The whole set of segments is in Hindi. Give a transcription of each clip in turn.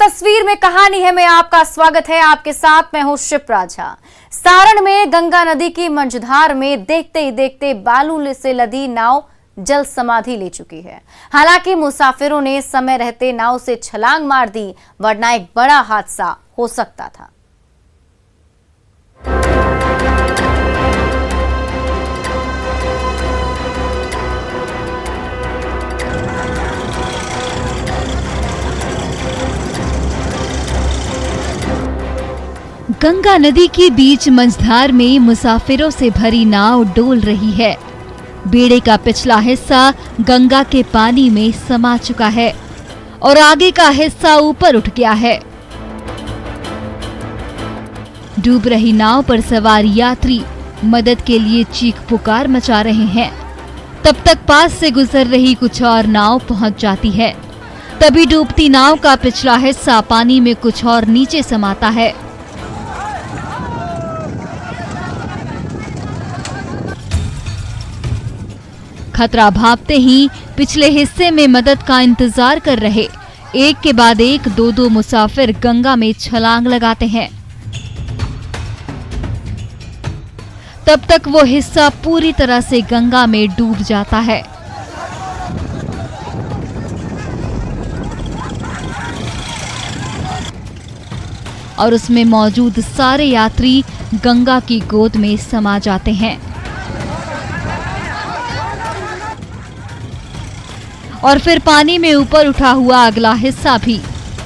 तस्वीर में कहानी है में आपका स्वागत है। आपके साथ मैं हूं शिप्रा झा। सारण में गंगा नदी की मंझधार में देखते ही देखते बालू से लदी नाव जल समाधि ले चुकी है। हालांकि मुसाफिरों ने समय रहते नाव से छलांग मार दी, वरना एक बड़ा हादसा हो सकता था। गंगा नदी के बीच मंझधार में मुसाफिरों से भरी नाव डोल रही है। बेड़े का पिछला हिस्सा गंगा के पानी में समा चुका है और आगे का हिस्सा ऊपर उठ गया है। डूब रही नाव पर सवार यात्री मदद के लिए चीख पुकार मचा रहे हैं। तब तक पास से गुजर रही कुछ और नाव पहुंच जाती है। तभी डूबती नाव का पिछला हिस्सा पानी में कुछ और नीचे समाता है। खतरा भांपते ही पिछले हिस्से में मदद का इंतजार कर रहे एक के बाद एक दो मुसाफिर गंगा में छलांग लगाते हैं। तब तक वो हिस्सा पूरी तरह से गंगा में डूब जाता है। और उसमें मौजूद सारे यात्री गंगा की गोद में समा जाते हैं। और फिर पानी में ऊपर उठा हुआ अगला हिस्सा भी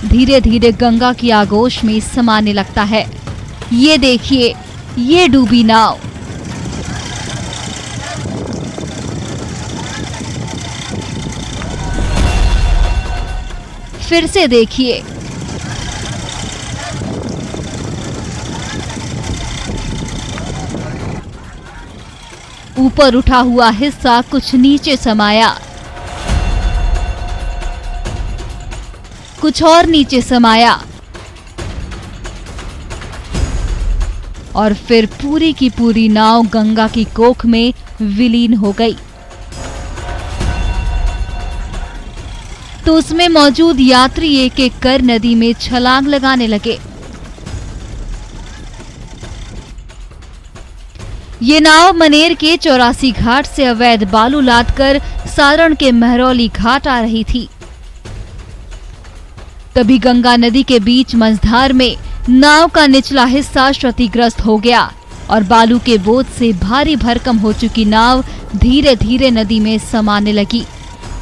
धीरे धीरे गंगा की आगोश में समाने लगता है। ये देखिए, ये डूबी नाव। फिर से देखिए, ऊपर उठा हुआ हिस्सा कुछ नीचे समाया, कुछ और नीचे समाया और फिर पूरी की पूरी नाव गंगा की कोख में विलीन हो गई। तो उसमें मौजूद यात्री एक एक कर नदी में छलांग लगाने लगे। ये नाव मनेर के 84 घाट से अवैध बालू लादकर सारण के महरौली घाट आ रही थी। तभी गंगा नदी के बीच मंझधार में नाव का निचला हिस्सा क्षतिग्रस्त हो गया और बालू के बोझ से भारी भरकम हो चुकी नाव धीरे धीरे नदी में समाने लगी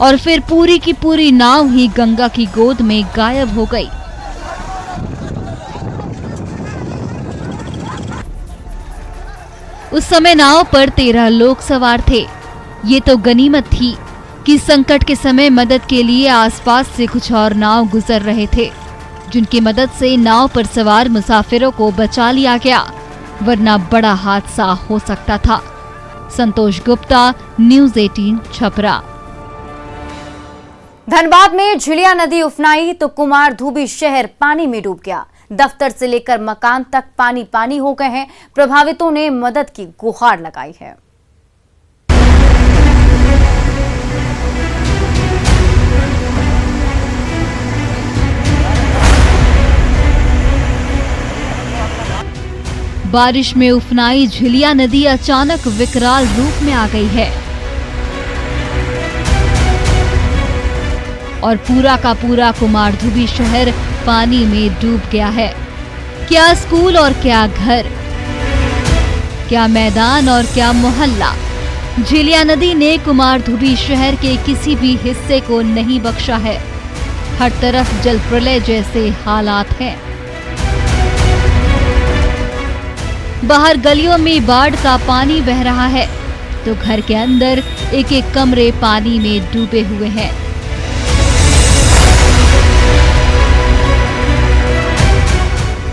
और फिर पूरी की पूरी नाव ही गंगा की गोद में गायब हो गई। उस समय नाव पर 13 लोग सवार थे। ये तो गनीमत थी कि संकट के समय मदद के लिए आसपास से कुछ और नाव गुजर रहे थे, जिनकी मदद से नाव पर सवार मुसाफिरों को बचा लिया गया, वरना बड़ा हादसा हो सकता था। संतोष गुप्ता, न्यूज़ 18 छपरा। धनबाद में झिलिया नदी उफनाई तो कुमार धुबी शहर पानी में डूब गया। दफ्तर से लेकर मकान तक पानी पानी हो गए हैं। प्रभावितों ने मदद की गुहार लगाई है। बारिश में उफनाई झिलिया नदी अचानक विकराल रूप में आ गई है और पूरा का पूरा कुमारधुबी शहर पानी में डूब गया है। क्या स्कूल और क्या घर, क्या मैदान और क्या मोहल्ला। झिलिया नदी ने कुमारधुबी शहर के किसी भी हिस्से को नहीं बख्शा है। हर तरफ जल प्रलय जैसे हालात हैं। बाहर गलियों में बाढ़ का पानी बह रहा है तो घर के अंदर एक एक कमरे पानी में डूबे हुए हैं।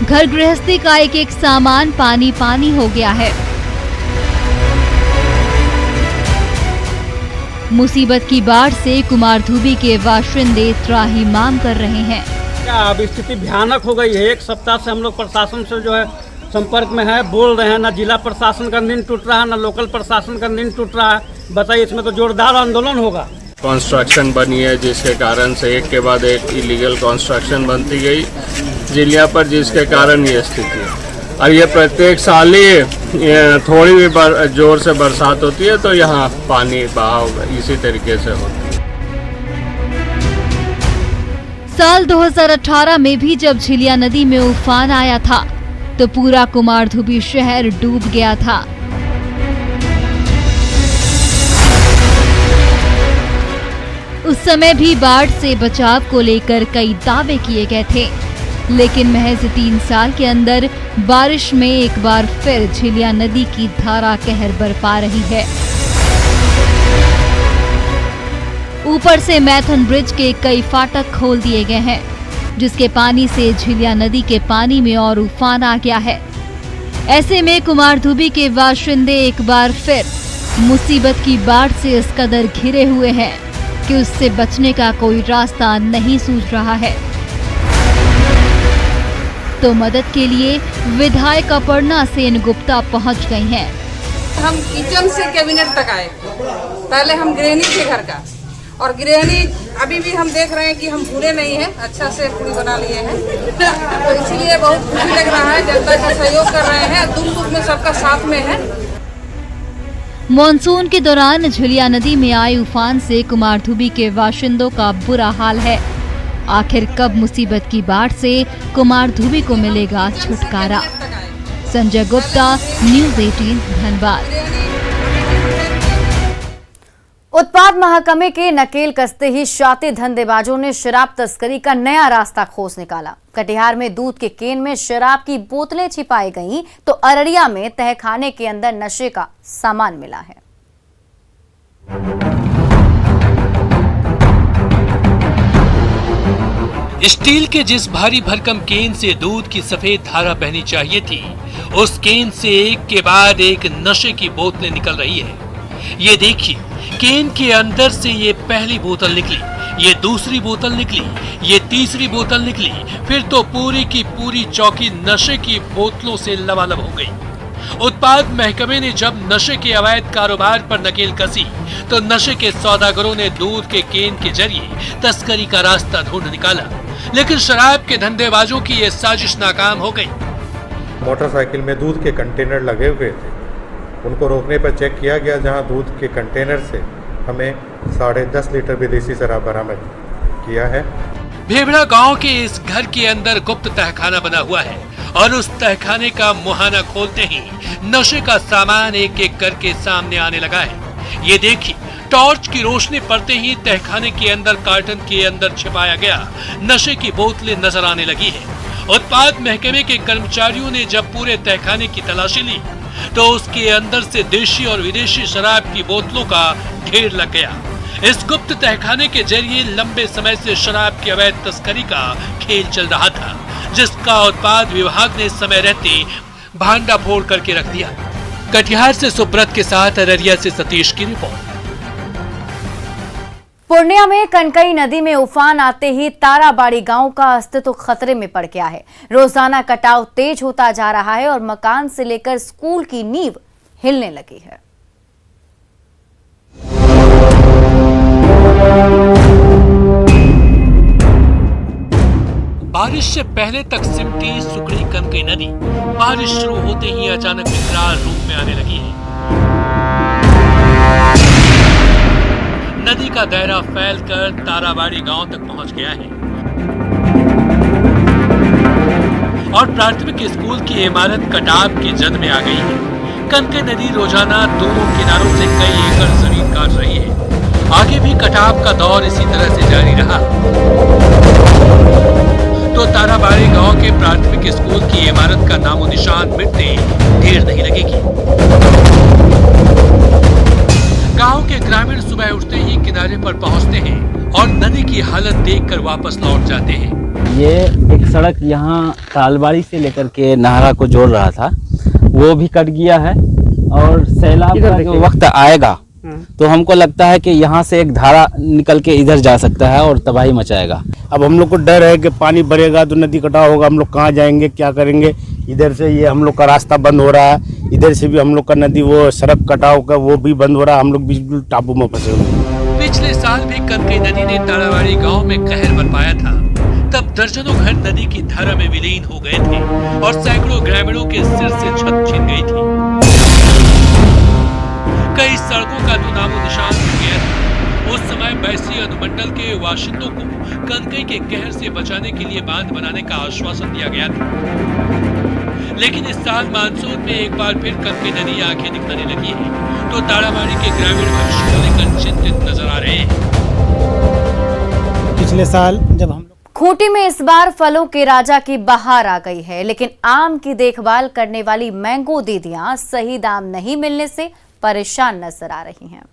घर गृहस्थी का एक एक सामान पानी पानी हो गया है। मुसीबत की बाढ़ से कुमारधुबी के बाशिंदे त्राहिमाम कर रहे हैं। क्या अब स्थिति भयानक हो गई है। एक सप्ताह से हम लोग प्रशासन से जो है संपर्क में है, बोल रहे हैं। ना जिला प्रशासन का नींद टूट रहा है, ना लोकल प्रशासन का नींद टूट रहा है। बताइए, इसमें तो जोरदार आंदोलन होगा। कंस्ट्रक्शन बनी है, जिसके कारण से एक के बाद एक इलीगल कंस्ट्रक्शन बनती गई झीलिया पर, जिसके कारण ये स्थिति है। और ये प्रत्येक साल ही थोड़ी भी जोर से बरसात होती है तो यहाँ पानी बहाव इसी तरीके से होती है। साल 2018 में भी जब झिलिया नदी में उफान आया था तो पूरा कुमारधुबी शहर डूब गया था। उस समय भी बाढ़ से बचाव को लेकर कई दावे किए गए थे, लेकिन महज 3 साल के अंदर बारिश में एक बार फिर झिलिया नदी की धारा कहर बरपा रही है। ऊपर से मैथन ब्रिज के कई फाटक खोल दिए गए हैं, जिसके पानी से झिलिया नदी के पानी में और उफान आ गया है। ऐसे में कुमारधुबी के बाशिंदे एक बार फिर मुसीबत की बाढ़ से इस कदर घिरे हुए हैं कि उससे बचने का कोई रास्ता नहीं सूझ रहा है। तो मदद के लिए विधायक अपर्णा सेन गुप्ता पहुंच गई हैं। हम किचन से कैबिनेट तक आए, पहले हम गृहिणी थे घर का, और गृहिणी अभी भी हम देख रहे हैं कि हम भूले नहीं हैं, अच्छा से पूरी बना लिए हैं। तो इसलिए बहुत खुशी लग रहा है, जनता का सहयोग कर रहे हैं, दुख सुख में सबका साथ में है। मॉनसून के दौरान झिलिया नदी में आए उफान से कुमारधुबी के बाशिंदों का बुरा हाल है। आखिर कब मुसीबत की बाढ़ से कुमारधुबी को मिलेगा छुटकारा? संजय गुप्ता, न्यूज़ 18 धनबाद। उत्पाद महकमे के नकेल कसते ही शातिर धंधेबाजों ने शराब तस्करी का नया रास्ता खोज निकाला। कटिहार में दूध के केन में शराब की बोतलें छिपाई गईं, तो अररिया में तहखाने के अंदर नशे का सामान मिला है। स्टील के जिस भारी भरकम केन से दूध की सफेद धारा बहनी चाहिए थी, उस केन से एक के बाद एक नशे की बोतलें निकल रही है। ये देखिए, केन के अंदर से ये पहली बोतल निकली, ये दूसरी बोतल निकली, ये तीसरी बोतल निकली, फिर तो पूरी की पूरी चौकी नशे की बोतलों से लबालब हो गई। उत्पाद महकमे ने जब नशे के अवैध कारोबार पर नकेल कसी तो नशे के सौदागरों ने दूध के केन के जरिए तस्करी का रास्ता ढूंढ निकाला, लेकिन शराब के धंधेबाजों की ये साजिश नाकाम हो गई। मोटरसाइकिल में दूध के कंटेनर लगे हुए थे, उनको रोकने पर चेक किया गया, जहां दूध के कंटेनर से हमें 10.5 लीटर विदेशी शराब बरामद किया है। भेबड़ा गांव के इस घर के अंदर गुप्त तहखाना बना हुआ है और उस तहखाने का मुहाना खोलते ही नशे का सामान एक एक करके सामने आने लगा है। ये देखिए, टॉर्च की रोशनी पड़ते ही तहखाने के अंदर कार्टन के अंदर छिपाया गया नशे की बोतलें नजर आने लगी है। उत्पाद महकमे के कर्मचारियों ने जब पूरे तहखाने की तलाशी ली तो उसके अंदर से देशी और विदेशी शराब की बोतलों का ढेर लग गया। इस गुप्त तहखाने के जरिए लंबे समय से शराब की अवैध तस्करी का खेल चल रहा था, जिसका उत्पाद विभाग ने समय रहते भांडा फोड़ करके रख दिया। कटिहार से सुब्रत के साथ अररिया से सतीश की रिपोर्ट। पूर्णिया में कनकई नदी में उफान आते ही ताराबाड़ी गांव का अस्तित्व खतरे में पड़ गया है। रोजाना कटाव तेज होता जा रहा है और मकान से लेकर स्कूल की नींव हिलने लगी है। बारिश से पहले तक सिमटी सुखड़ी कनकई नदी बारिश शुरू होते ही अचानक विकराल रूप में आने लगी है। नदी का दायरा फैलकर ताराबाड़ी गांव तक पहुंच गया है और प्राथमिक स्कूल की इमारत कटाव की जद में आ गई है। कनकई नदी रोजाना दोनों किनारों से कई एकड़ जमीन काट रही है। आगे भी कटाव का दौर इसी तरह से जारी रहा तो ताराबाड़ी गांव के प्राथमिक स्कूल की इमारत का नामो निशान मिटने देर नहीं लगेगी। गांव के ग्रामीण सुबह उठते ही किनारे पर पहुंचते हैं और नदी की हालत देखकर वापस लौट जाते हैं। ये एक सड़क यहाँ तालबाड़ी से लेकर के नाहरा को जोड़ रहा था, वो भी कट गया है और सैलाब का जो वक्त आएगा तो हमको लगता है कि यहाँ से एक धारा निकल के इधर जा सकता है और तबाही मचाएगा। अब हम लोग को डर है कि पानी बढ़ेगा तो नदी कटाव होगा, हम लोग कहाँ जाएंगे, क्या करेंगे। इधर से ये हम लोग का रास्ता बंद हो रहा है, इधर से भी हम लोग का नदी वो सड़क कटाव का वो भी बंद हो रहा है। हम लोग बिल्कुल टापू में फंसे हुए हैं। पिछले साल भी कनकई नदी ने ताड़ावाड़ी गांव में कहर बरपाया था। तब दर्जनों घर नदी की धारा में विलीन हो गए थे और सैकड़ों ग्रामीणों के सिर से छत छिन गई थी। कई सड़कों का तो नामो निशान हो गया था। उस समय बैसी अनुमंडल के बाशिंदों को कनकई के कहर से बचाने के लिए बांध बनाने का आश्वासन दिया गया था। लेकिन इस साल मानसून में एक बार फिर कनकई नदी आंखें दिखाने लगी है, तो ताड़ावाड़ी के ग्रामीण भविष्य को लेकर चिंतित नजर आ रहे हैं। पिछले साल जब हम खूंटी में इस बार फलों के राजा की बहार आ गई है, लेकिन आम की देखभाल करने वाली मैंगो दीदियां सही दाम नहीं मिलने से परेशान नजर आ रही हैं।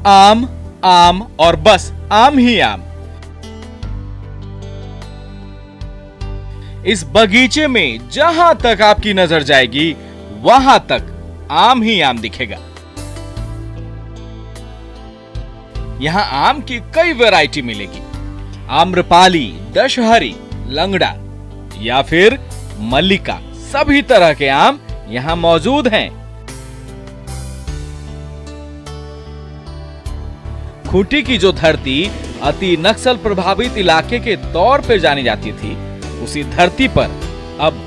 आम आम और बस आम ही आम। इस बगीचे में जहां तक आपकी नजर जाएगी वहां तक आम ही आम दिखेगा। यहां आम की कई वैरायटी मिलेगी। आम्रपाली, दशहरी, लंगड़ा या फिर मल्लिका, सभी तरह के आम यहां मौजूद हैं। खूंटी की जो धरती अति नक्सल प्रभावित इलाके के तौर पर जानी जाती थी, उसी धरती पर अब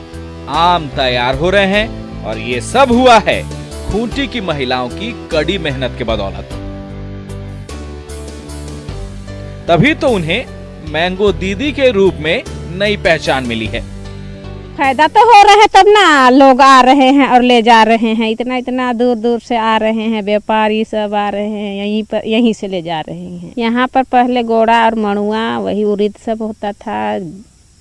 आम तैयार हो रहे हैं और ये सब हुआ है खूंटी की महिलाओं की कड़ी मेहनत के बदौलत। तभी तो उन्हें मैंगो दीदी के रूप में नई पहचान मिली है। फायदा तो हो रहा है, तब ना लोग आ रहे हैं और ले जा रहे हैं। इतना इतना दूर दूर से आ रहे हैं, व्यापारी सब आ रहे हैं, यहीं से ले जा रहे हैं। यहाँ पर पहले गोड़ा और मड़ुआ, वही उड़द सब होता था,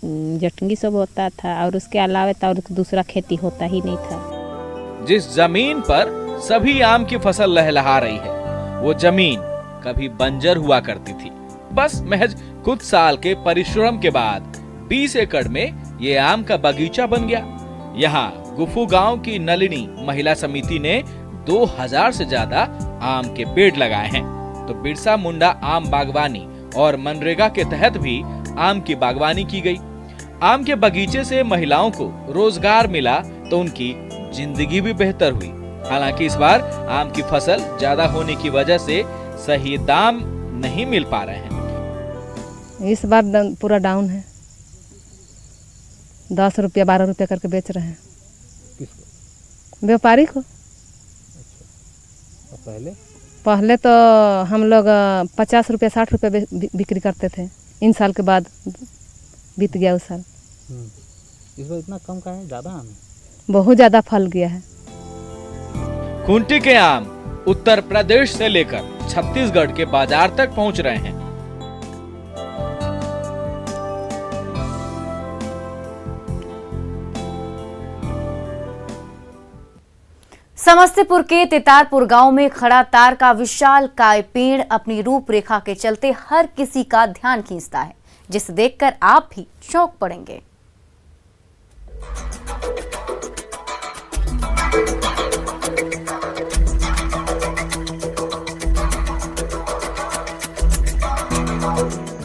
जटंगी सब होता था, और उसके अलावा तो और दूसरा खेती होता ही नहीं था। जिस जमीन पर सभी आम की फसल लहलहा रही है, वो जमीन कभी बंजर हुआ करती थी। बस महज कुछ साल के परिश्रम के बाद 20 एकड़ में ये आम का बगीचा बन गया। यहाँ गुफू गांव की नलिनी महिला समिति ने 2000 से ज्यादा आम के पेड़ लगाए हैं। तो बिरसा मुंडा आम बागवानी और मनरेगा के तहत भी आम की बागवानी की गई। आम के बगीचे से महिलाओं को रोजगार मिला तो उनकी जिंदगी भी बेहतर हुई। हालांकि इस बार आम की फसल ज्यादा होने की वजह से सही दाम नहीं मिल पा रहे हैं। इस बार पूरा डाउन है, 10 रुपया 12 रुपया करके बेच रहे हैं। किसको? व्यापारी को। पहले पहले तो हम लोग 50 रुपया 60 रुपया बिक्री करते थे। इन साल के बाद बीत गया उस साल। इस बार इतना कम का है, ज्यादा आम है? बहुत ज्यादा फल गया है। खूंटी के आम उत्तर प्रदेश से लेकर छत्तीसगढ़ के बाजार तक पहुंच रहे हैं। समस्तीपुर के तितारपुर गांव में खड़ा तार का विशालकाय पेड़ अपनी रूपरेखा के चलते हर किसी का ध्यान खींचता है, जिसे देखकर आप भी चौंक पड़ेंगे।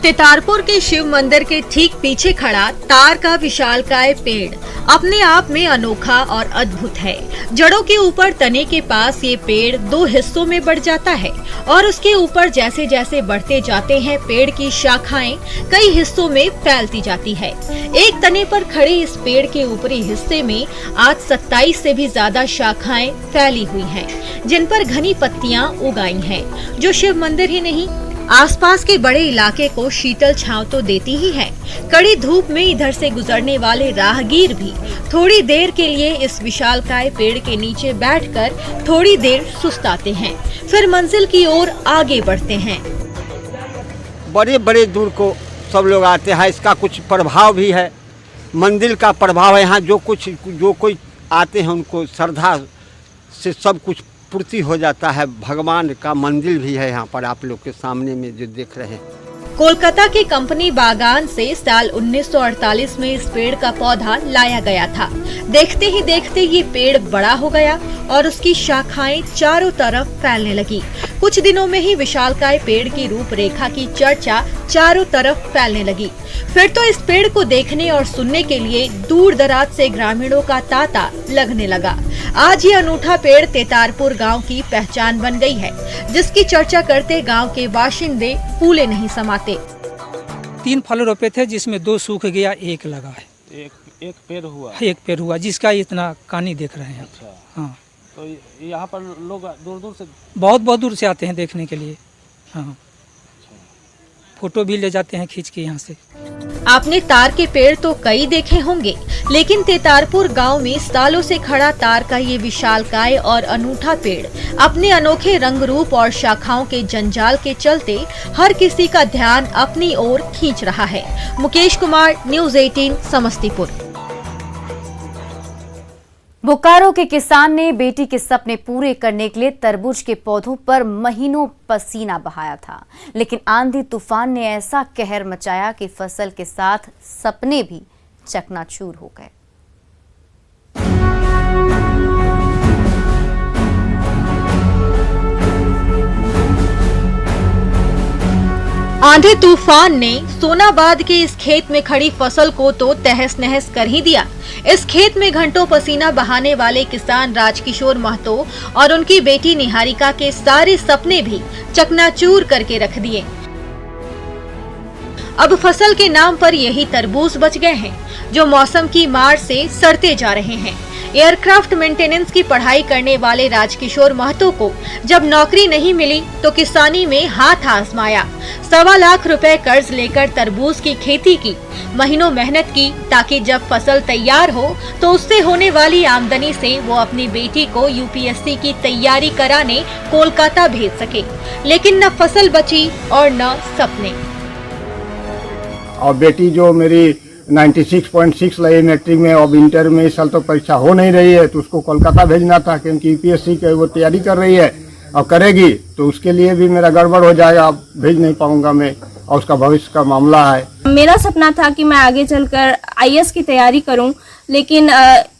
तितारपुर के शिव मंदिर के ठीक पीछे खड़ा तार का विशालकाय पेड़ अपने आप में अनोखा और अद्भुत है। जड़ों के ऊपर तने के पास ये पेड़ 2 हिस्सों में बढ़ जाता है और उसके ऊपर जैसे जैसे बढ़ते जाते हैं पेड़ की शाखाएं कई हिस्सों में फैलती जाती है। एक तने पर खड़े इस पेड़ के ऊपरी हिस्से में आज 27 से भी ज्यादा शाखाएं फैली हुई हैं, जिन पर घनी पत्तियां उगाई हैं, जो शिव मंदिर ही नहीं आसपास के बड़े इलाके को शीतल छांव तो देती ही है। कड़ी धूप में इधर से गुजरने वाले राहगीर भी थोड़ी देर के लिए इस विशालकाय पेड़ के नीचे बैठकर थोड़ी देर सुस्ताते हैं, फिर मंजिल की ओर आगे बढ़ते हैं। बड़े बड़े दूर को सब लोग आते हैं। इसका कुछ प्रभाव भी है, मंदिर का प्रभाव है। यहाँ जो कोई आते हैं उनको श्रद्धा से सब कुछ पूर्ति हो जाता है। भगवान का मंदिर भी है यहाँ पर, आप लोग के सामने में जो देख रहे हैं। कोलकाता के कंपनी बागान से साल 1948 में इस पेड़ का पौधा लाया गया था। देखते ही देखते ये पेड़ बड़ा हो गया और उसकी शाखाएं चारों तरफ फैलने लगी। कुछ दिनों में ही विशालकाय पेड़ की रूपरेखा की चर्चा चारों तरफ फैलने लगी। फिर तो इस पेड़ को देखने और सुनने के लिए दूर दराज से ग्रामीणों का तांता लगने लगा। आज ये अनूठा पेड़ तेतारपुर गांव की पहचान बन गई है, जिसकी चर्चा करते गांव के बाशिंदे फूले नहीं समाते। 3 फल रोपे थे, जिसमें 2 सूख गया, 1 लगा है। एक पेड़ हुआ जिसका इतना कहानी देख रहे हैं। अच्छा। हाँ, तो यहाँ पर लोग दूर दूर से बहुत दूर से आते हैं देखने के लिए। हाँ, फोटो भी ले जाते हैं खींच के यहाँ से। आपने तार के पेड़ तो कई देखे होंगे, लेकिन तेतारपुर गांव में सालों से खड़ा तार का ये विशालकाय और अनूठा पेड़ अपने अनोखे रंग रूप और शाखाओं के जंजाल के चलते हर किसी का ध्यान अपनी ओर खींच रहा है। मुकेश कुमार, न्यूज़ 18, समस्तीपुर। बोकारो के किसान ने बेटी के सपने पूरे करने के लिए तरबूज के पौधों पर महीनों पसीना बहाया था, लेकिन आंधी तूफान ने ऐसा कहर मचाया कि फसल के साथ सपने भी चकनाचूर हो गए। आंधी तूफान ने सोनाबाद के इस खेत में खड़ी फसल को तो तहस नहस कर ही दिया। इस खेत में घंटों पसीना बहाने वाले किसान राजकिशोर महतो और उनकी बेटी निहारिका के सारे सपने भी चकनाचूर करके रख दिए। अब फसल के नाम पर यही तरबूज बच गए हैं, जो मौसम की मार से सड़ते जा रहे हैं। एयरक्राफ्ट मेंटेनेंस की पढ़ाई करने वाले राजकिशोर महतो को जब नौकरी नहीं मिली तो किसानी में हाथ आजमाया। 1.25 लाख रुपए कर्ज लेकर तरबूज की खेती की, महीनों मेहनत की, ताकि जब फसल तैयार हो तो उससे होने वाली आमदनी से वो अपनी बेटी को यूपीएससी की तैयारी कराने कोलकाता भेज सके। लेकिन न फसल बची और न सपने। और बेटी जो मेरी 96.6 लाई मैट्रिक में, और इंटर में इस साल तो परीक्षा हो नहीं रही है, तो उसको कोलकाता भेजना था, क्योंकि यूपीएससी की वो तैयारी कर रही है और करेगी, तो उसके लिए भी मेरा गड़बड़ हो जाएगा, भेज नहीं पाऊंगा मैं, और उसका भविष्य का मामला है। मेरा सपना था कि मैं आगे चलकर आईएएस की तैयारी करूं, लेकिन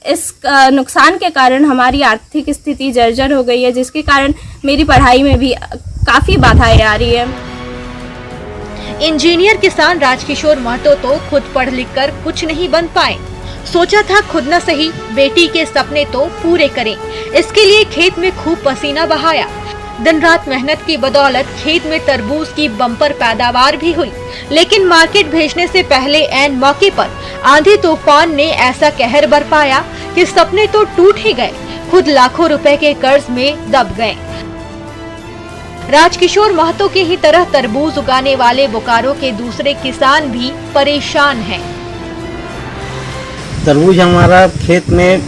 इस नुकसान के कारण हमारी आर्थिक स्थिति जर्जर हो गई है, जिसके कारण मेरी पढ़ाई में भी काफ़ी बाधाएं आ रही है। इंजीनियर किसान राजकिशोर महतो तो खुद पढ़ लिख कर कुछ नहीं बन पाए। सोचा था खुद न सही, बेटी के सपने तो पूरे करें। इसके लिए खेत में खूब पसीना बहाया। दिन रात मेहनत की बदौलत खेत में तरबूज की बम्पर पैदावार भी हुई, लेकिन मार्केट भेजने से पहले ऐन मौके पर आंधी तूफान ने ऐसा कहर बरपाया कि सपने तो टूट ही गए, खुद लाखों रुपए के कर्ज में दब गए। राजकिशोर महतो की ही तरह तरबूज उगाने वाले बोकारो के दूसरे किसान भी परेशान हैं। तरबूज हमारा खेत में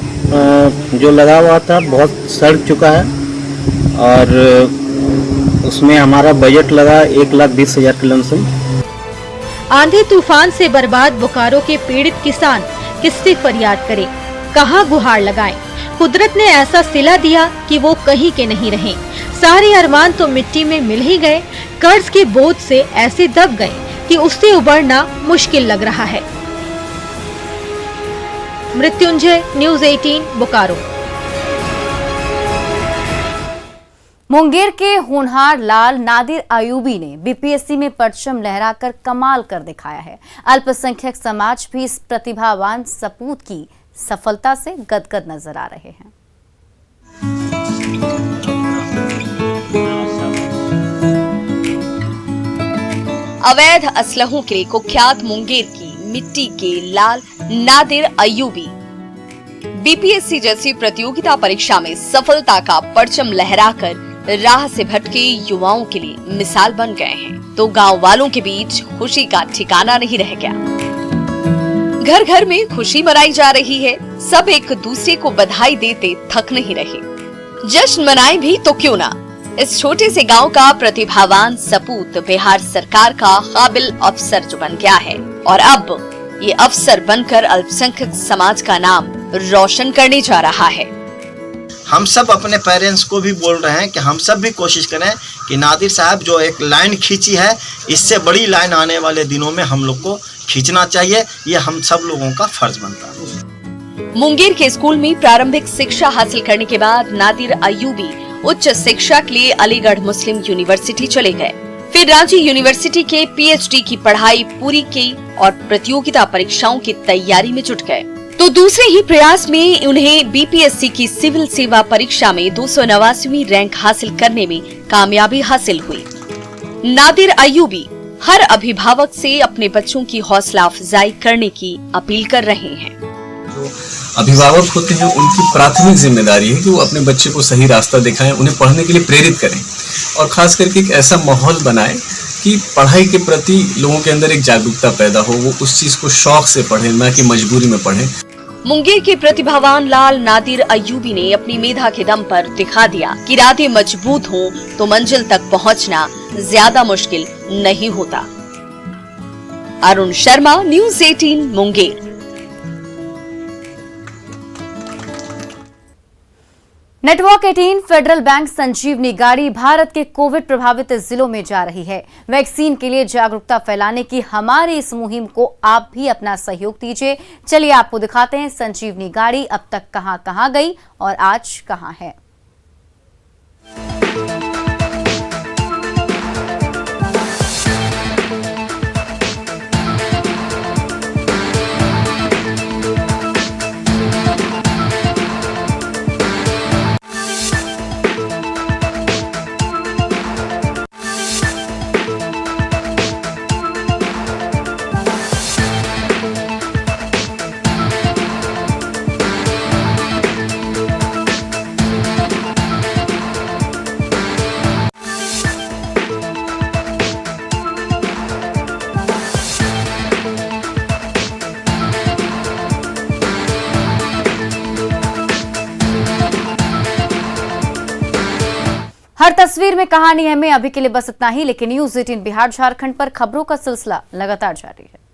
जो लगा हुआ था बहुत सड़ चुका है, और उसमें हमारा बजट लगा 1,20,000 के लमसम। आंधी तूफान से बर्बाद बोकारो के पीड़ित किसान किससे फरियाद करें, कहां गुहार लगाएं? कुदरत ने ऐसा सिला दिया कि वो कहीं के नहीं रहे। सारे अरमान तो मिट्टी में मिल ही गए, कर्ज के बोझ से ऐसे दब गए कि उससे उबरना मुश्किल लग रहा है। मृत्युंजय, न्यूज़ 18, बोकारो। मुंगेर के होनहार लाल नादिर अयूबी ने बीपीएससी में परचम लहराकर कमाल कर दिखाया है। अल्पसंख्यक समाज भी इस प्रतिभावान सपूत की सफलता से गदगद नजर आ रहे हैं। अवैध असलहों के लिए कुख्यात मुंगेर की मिट्टी के लाल नादिर अयूबी बीपीएससी जैसी प्रतियोगिता परीक्षा में सफलता का परचम लहराकर राह से भटके युवाओं के लिए मिसाल बन गए हैं, तो गांव वालों के बीच खुशी का ठिकाना नहीं रह गया। घर घर में खुशी मनाई जा रही है, सब एक दूसरे को बधाई देते थक नहीं रहे। जश्न मनाए भी तो क्यों ना। इस छोटे से गांव का प्रतिभावान सपूत बिहार सरकार का काबिल अफसर जो बन गया है, और अब ये अफसर बनकर अल्पसंख्यक समाज का नाम रोशन करने जा रहा है। हम सब अपने पेरेंट्स को भी बोल रहे हैं कि हम सब भी कोशिश करें कि नादिर साहब जो एक लाइन खींची है, इससे बड़ी लाइन आने वाले दिनों में हम लोग को खींचना चाहिए। ये हम सब लोगों का फर्ज बनता है। मुंगेर के स्कूल में प्रारंभिक शिक्षा हासिल करने के बाद नादिर अयूबी उच्च शिक्षा के लिए अलीगढ़ मुस्लिम यूनिवर्सिटी चले गए। फिर रांची यूनिवर्सिटी के पीएचडी की पढ़ाई पूरी की और प्रतियोगिता परीक्षाओं की तैयारी में जुट गए। तो दूसरे ही प्रयास में उन्हें बीपीएससी की सिविल सेवा परीक्षा में 289वीं रैंक हासिल करने में कामयाबी हासिल हुई। नादिर अय्यूबी हर अभिभावक से अपने बच्चों की हौसला अफजाई करने की अपील कर रहे हैं। जो अभिभावक होते हैं उनकी प्राथमिक जिम्मेदारी है कि वो अपने बच्चे को सही रास्ता दिखाएं, उन्हें पढ़ने के लिए प्रेरित करें और खास करके एक ऐसा माहौल बनाएं कि पढ़ाई के प्रति लोगों के अंदर एक जागरूकता पैदा हो, वो उस चीज को शौक से पढ़ें, ना कि मजबूरी में पढ़ें। मुंगेर के प्रतिभावान लाल नादिर अय्यूबी ने अपनी मेधा के दम पर दिखा दिया कि इरादे मजबूत हों तो मंजिल तक पहुंचना ज्यादा मुश्किल नहीं होता। Arun Sharma, news 18 Munger. Network 18 Federal Bank Sanjeevani गाड़ी भारत के कोविड प्रभावित जिलों में जा रही है। वैक्सीन के लिए जागरूकता फैलाने की हमारी इस मुहिम को आप भी अपना सहयोग दीजिए। चलिए आपको दिखाते हैं संजीवनी गाड़ी अब तक कहां गई और आज कहां है। हर तस्वीर में कहानी है। मैं अभी के लिए बस इतना ही, लेकिन न्यूज़ 18 बिहार झारखंड पर खबरों का सिलसिला लगातार जारी है।